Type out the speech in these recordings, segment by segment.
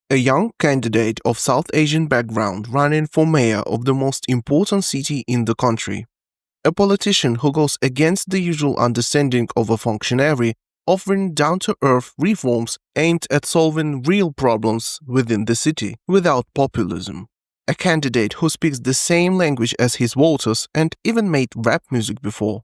A young candidate of South Asian background running for mayor of the most important city in the country. A politician who goes against the usual understanding of a functionary, offering down-to-earth reforms aimed at solving real problems within the city without populism. A candidate who speaks the same language as his voters and even made rap music before.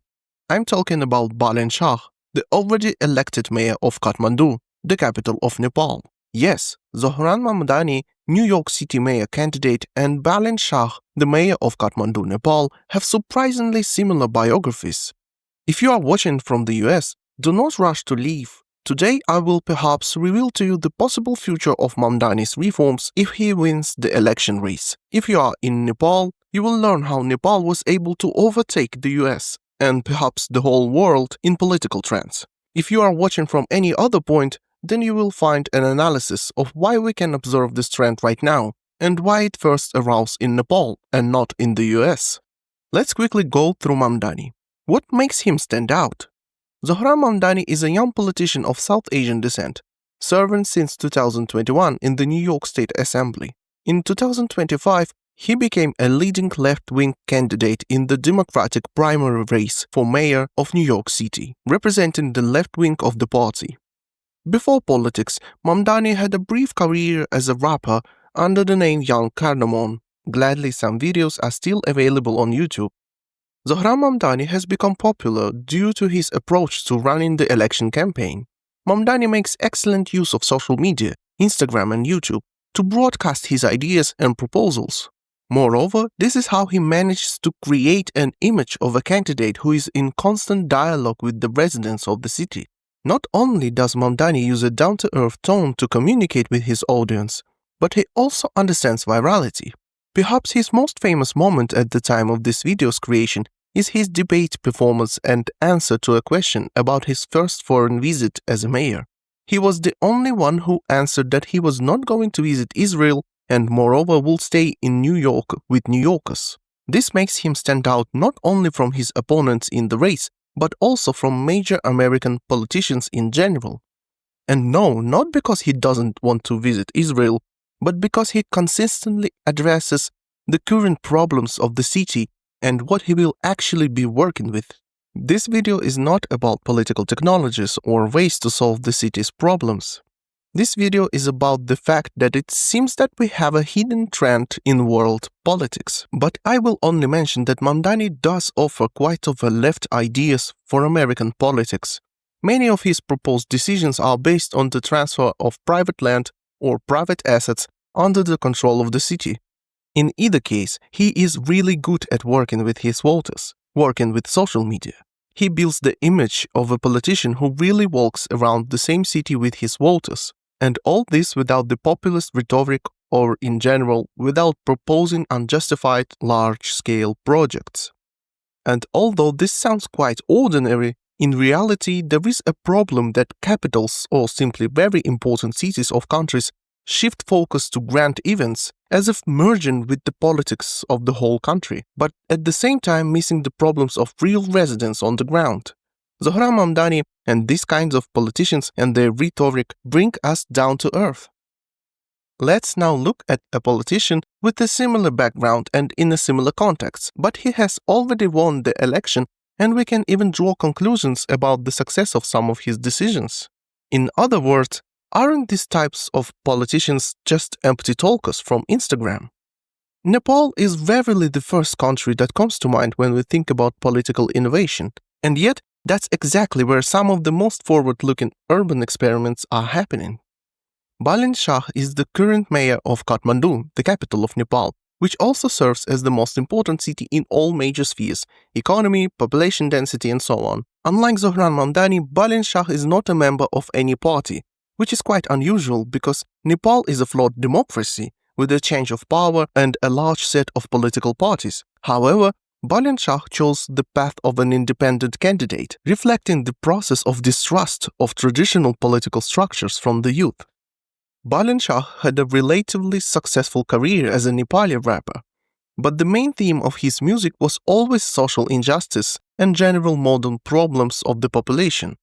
I'm talking about Balen Shah, the already elected mayor of Kathmandu, the capital of Nepal. Yes, Zohran Mamdani, New York City mayor candidate, and Balen Shah, the mayor of Kathmandu, Nepal, have surprisingly similar biographies. If you are watching from the US, do not rush to leave. Today I will perhaps reveal to you the possible future of Mamdani's reforms if he wins the election race. If you are in Nepal, you will learn how Nepal was able to overtake the US and perhaps the whole world in political trends. If you are watching from any other point, then you will find an analysis of why we can observe this trend right now and why it first arose in Nepal and not in the US. Let's quickly go through Mamdani. What makes him stand out? Zohran Mamdani is a young politician of South Asian descent, serving since 2021 in the New York State Assembly. In 2025, he became a leading left-wing candidate in the Democratic primary race for mayor of New York City, representing the left wing of the party. Before politics, Mamdani had a brief career as a rapper under the name Young Cardamom. Gladly, some videos are still available on YouTube. Zohran Mamdani has become popular due to his approach to running the election campaign. Mamdani makes excellent use of social media, Instagram and YouTube, to broadcast his ideas and proposals. Moreover, this is how he manages to create an image of a candidate who is in constant dialogue with the residents of the city. Not only does Mamdani use a down-to-earth tone to communicate with his audience, but he also understands virality. Perhaps his most famous moment at the time of this video's creation is his debate performance and answer to a question about his first foreign visit as a mayor. He was the only one who answered that he was not going to visit Israel and moreover will stay in New York with New Yorkers. This makes him stand out not only from his opponents in the race, but also from major American politicians in general. And no, not because he doesn't want to visit Israel, but because he consistently addresses the current problems of the city and what he will actually be working with. This video is not about political technologies or ways to solve the city's problems. This video is about the fact that it seems that we have a hidden trend in world politics. But I will only mention that Mamdani does offer quite of a left ideas for American politics. Many of his proposed decisions are based on the transfer of private land or private assets under the control of the city. In either case, he is really good at working with his voters, working with social media. He builds the image of a politician who really walks around the same city with his voters, and all this without the populist rhetoric or in general without proposing unjustified large-scale projects. And although this sounds quite ordinary, in reality there is a problem that capitals or simply very important cities of countries shift focus to grand events as if merging with the politics of the whole country, but at the same time missing the problems of real residents on the ground. Zohran Mamdani and these kinds of politicians and their rhetoric bring us down to earth. Let's now look at a politician with a similar background and in a similar context, but he has already won the election and we can even draw conclusions about the success of some of his decisions. In other words, aren't these types of politicians just empty talkers from Instagram? Nepal is rarely the first country that comes to mind when we think about political innovation, and yet that's exactly where some of the most forward-looking urban experiments are happening. Balen Shah is the current mayor of Kathmandu, the capital of Nepal, which also serves as the most important city in all major spheres, economy, population density and so on. Unlike Zohran Mamdani, Balen Shah is not a member of any party, which is quite unusual because Nepal is a flawed democracy with a change of power and a large set of political parties. However, Balen Shah chose the path of an independent candidate, reflecting the process of distrust of traditional political structures from the youth. Balen Shah had a relatively successful career as a Nepali rapper, but the main theme of his music was always social injustice and general modern problems of the population.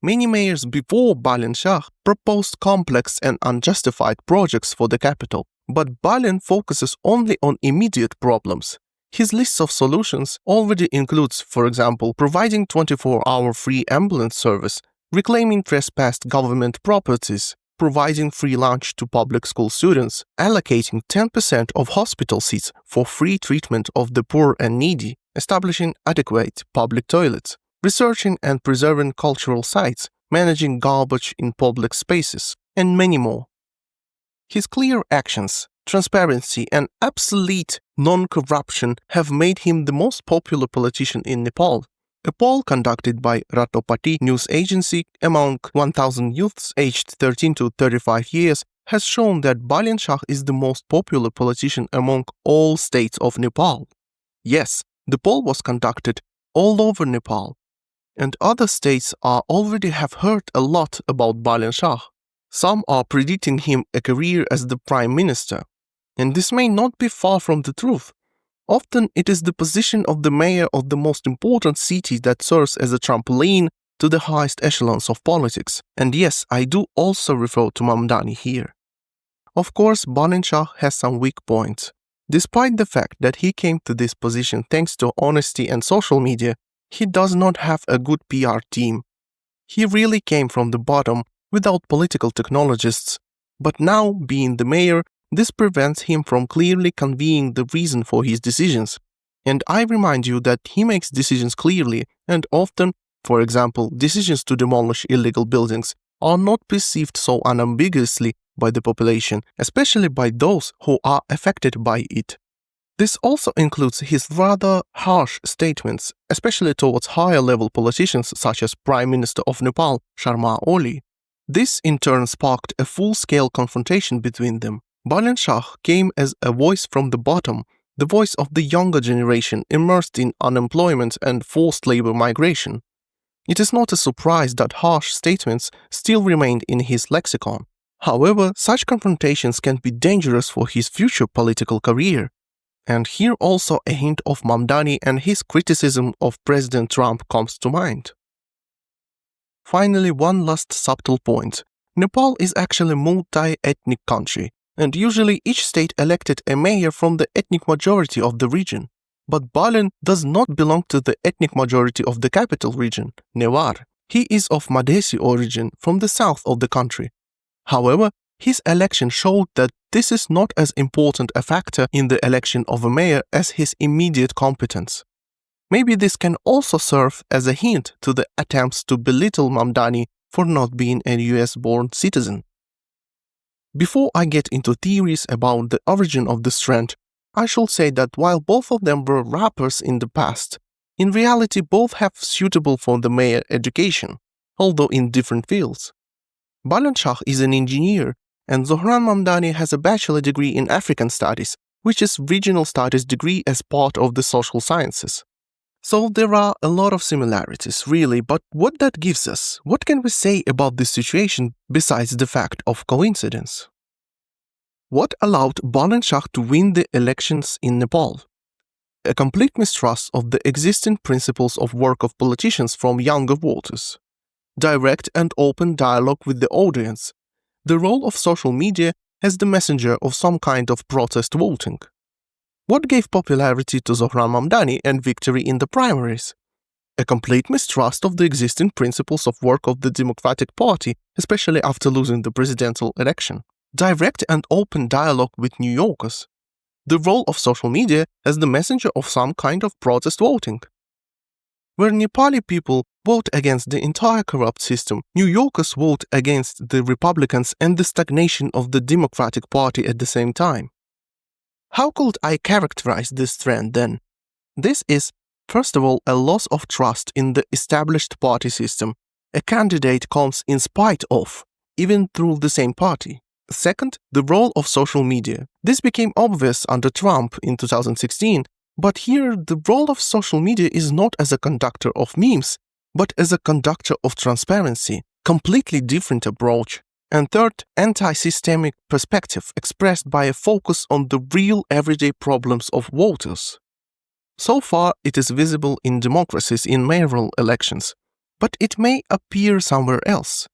Many mayors before Balen Shah proposed complex and unjustified projects for the capital, but Balen focuses only on immediate problems. His list of solutions already includes, for example, providing 24-hour free ambulance service, reclaiming trespassed government properties, providing free lunch to public school students, allocating 10% of hospital seats for free treatment of the poor and needy, establishing adequate public toilets, researching and preserving cultural sites, managing garbage in public spaces, and many more. His clear actions, transparency, and absolute non-corruption have made him the most popular politician in Nepal. A poll conducted by Ratopati news agency among 1,000 youths aged 13 to 35 years has shown that Balen Shah is the most popular politician among all states of Nepal. Yes, the poll was conducted all over Nepal, and other states already have heard a lot about Balen Shah. Some are predicting him a career as the prime minister, and this may not be far from the truth. Often it is the position of the mayor of the most important city that serves as a trampoline to the highest echelons of politics, and yes, I do also refer to Mamdani here. Of course, Balen Shah has some weak points. Despite the fact that he came to this position thanks to honesty and social media, he does not have a good PR team. He really came from the bottom without political technologists, but now, being the mayor, this prevents him from clearly conveying the reason for his decisions. And I remind you that he makes decisions clearly and often, for example, decisions to demolish illegal buildings, are not perceived so unambiguously by the population, especially by those who are affected by it. This also includes his rather harsh statements, especially towards higher-level politicians such as Prime Minister of Nepal, Sharma Oli. This in turn sparked a full-scale confrontation between them. Balen Shah came as a voice from the bottom, the voice of the younger generation immersed in unemployment and forced labor migration. It is not a surprise that harsh statements still remained in his lexicon. However, such confrontations can be dangerous for his future political career. And here also a hint of Mamdani and his criticism of President Trump comes to mind. Finally, one last subtle point. Nepal is actually a multi-ethnic country, and usually each state elected a mayor from the ethnic majority of the region. But Balen does not belong to the ethnic majority of the capital region, Newar. He is of Madhesi origin from the south of the country. However, his election showed that this is not as important a factor in the election of a mayor as his immediate competence. Maybe this can also serve as a hint to the attempts to belittle Mamdani for not being a US-born citizen. Before I get into theories about the origin of this trend, I should say that while both of them were rappers in the past, in reality both have suitable for the mayor education, although in different fields. Balen Shah is an engineer, and Zohran Mamdani has a bachelor degree in African Studies, which is regional studies degree as part of the social sciences. So there are a lot of similarities, really, but what that gives us? What can we say about this situation besides the fact of coincidence? What allowed Balen Shah to win the elections in Nepal? A complete mistrust of the existing principles of work of politicians from younger voters. Direct and open dialogue with the audience. The role of social media as the messenger of some kind of protest voting. What gave popularity to Zohran Mamdani and victory in the primaries? A complete mistrust of the existing principles of work of the Democratic Party, especially after losing the presidential election. Direct and open dialogue with New Yorkers. The role of social media as the messenger of some kind of protest voting. Where Nepali people vote against the entire corrupt system, New Yorkers vote against the Republicans and the stagnation of the Democratic Party at the same time. How could I characterize this trend then? This is, first of all, a loss of trust in the established party system. A candidate comes in spite of, even through the same party. Second, the role of social media. This became obvious under Trump in 2016, but here the role of social media is not as a conductor of memes, but as a conductor of transparency. Completely different approach. And third, anti-systemic perspective expressed by a focus on the real everyday problems of voters. So far, it is visible in democracies in mayoral elections. but it may appear somewhere else.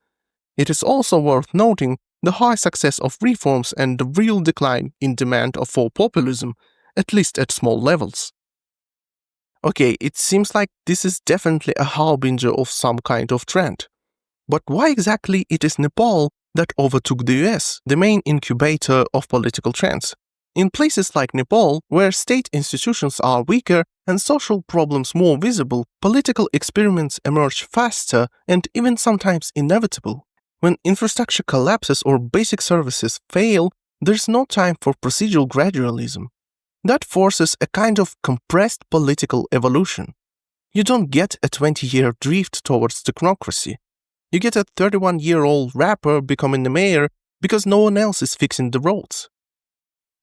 It is also worth noting the high success of reforms and the real decline in demand for populism, at least at small levels. Okay, it seems like this is definitely a harbinger of some kind of trend. But why exactly it is Nepal that overtook the US, the main incubator of political trends? In places like Nepal, where state institutions are weaker and social problems more visible, political experiments emerge faster and even sometimes inevitable. When infrastructure collapses or basic services fail, there's no time for procedural gradualism. That forces a kind of compressed political evolution. You don't get a 20-year drift towards technocracy. You get a 31-year-old rapper becoming the mayor because no one else is fixing the roads.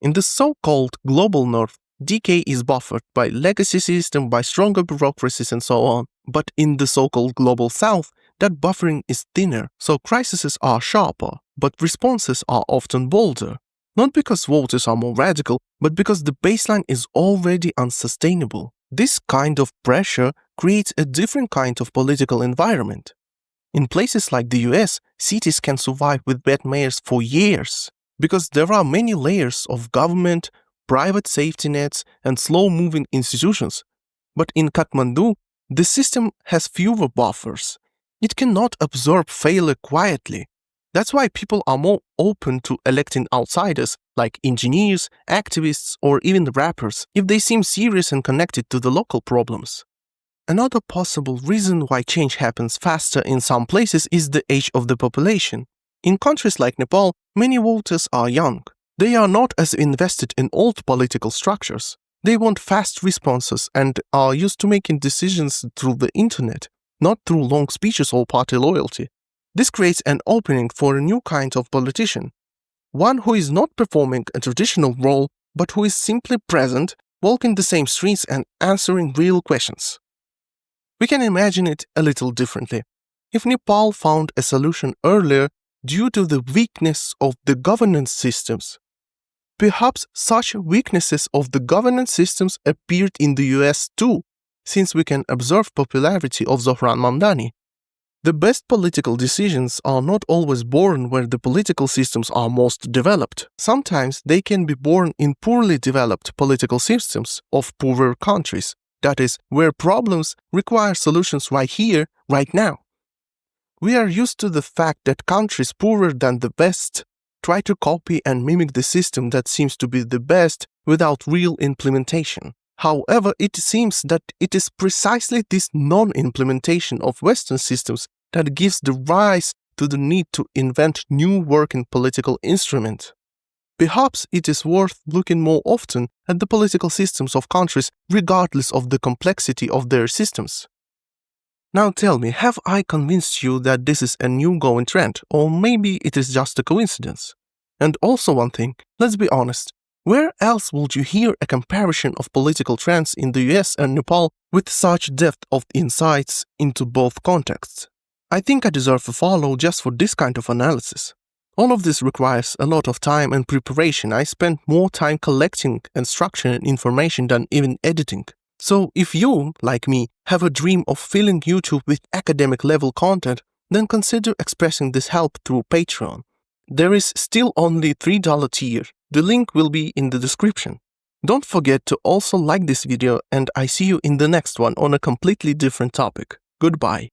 In the so-called global north, decay is buffered by legacy system, by stronger bureaucracies and so on. But in the so-called global south, that buffering is thinner, so crises are sharper, but responses are often bolder. Not because voters are more radical, but because the baseline is already unsustainable. This kind of pressure creates a different kind of political environment. In places like the US, cities can survive with bad mayors for years, because there are many layers of government, private safety nets, and slow-moving institutions. But in Kathmandu, the system has fewer buffers. It cannot absorb failure quietly. That's why people are more open to electing outsiders, like engineers, activists, or even rappers, if they seem serious and connected to the local problems. Another possible reason why change happens faster in some places is the age of the population. In countries like Nepal, many voters are young. They are not as invested in old political structures. They want fast responses and are used to making decisions through the internet, not through long speeches or party loyalty. This creates an opening for a new kind of politician, one who is not performing a traditional role, but who is simply present, walking the same streets and answering real questions. We can imagine it a little differently. If Nepal found a solution earlier due to the weakness of the governance systems, perhaps such weaknesses of the governance systems appeared in the US too, since we can observe popularity of Zohran Mamdani. The best political decisions are not always born where the political systems are most developed. Sometimes they can be born in poorly developed political systems of poorer countries, that is, where problems require solutions right here, right now. We are used to the fact that countries poorer than the best try to copy and mimic the system that seems to be the best without real implementation. However, it seems that it is precisely this non-implementation of Western systems that gives the rise to the need to invent new working political instruments. Perhaps it is worth looking more often at the political systems of countries regardless of the complexity of their systems. Now tell me, have I convinced you that this is a new going trend, or maybe it is just a coincidence? And also one thing, let's be honest, where else would you hear a comparison of political trends in the US and Nepal with such depth of insights into both contexts? I think I deserve a follow just for this kind of analysis. All of this requires a lot of time and preparation. I spent more time collecting and structuring information than even editing. So if you, like me, have a dream of filling YouTube with academic level content, then consider expressing this help through Patreon. There is still only $3 tier. The link will be in the description. Don't forget to also like this video, and I see you in the next one on a completely different topic. Goodbye.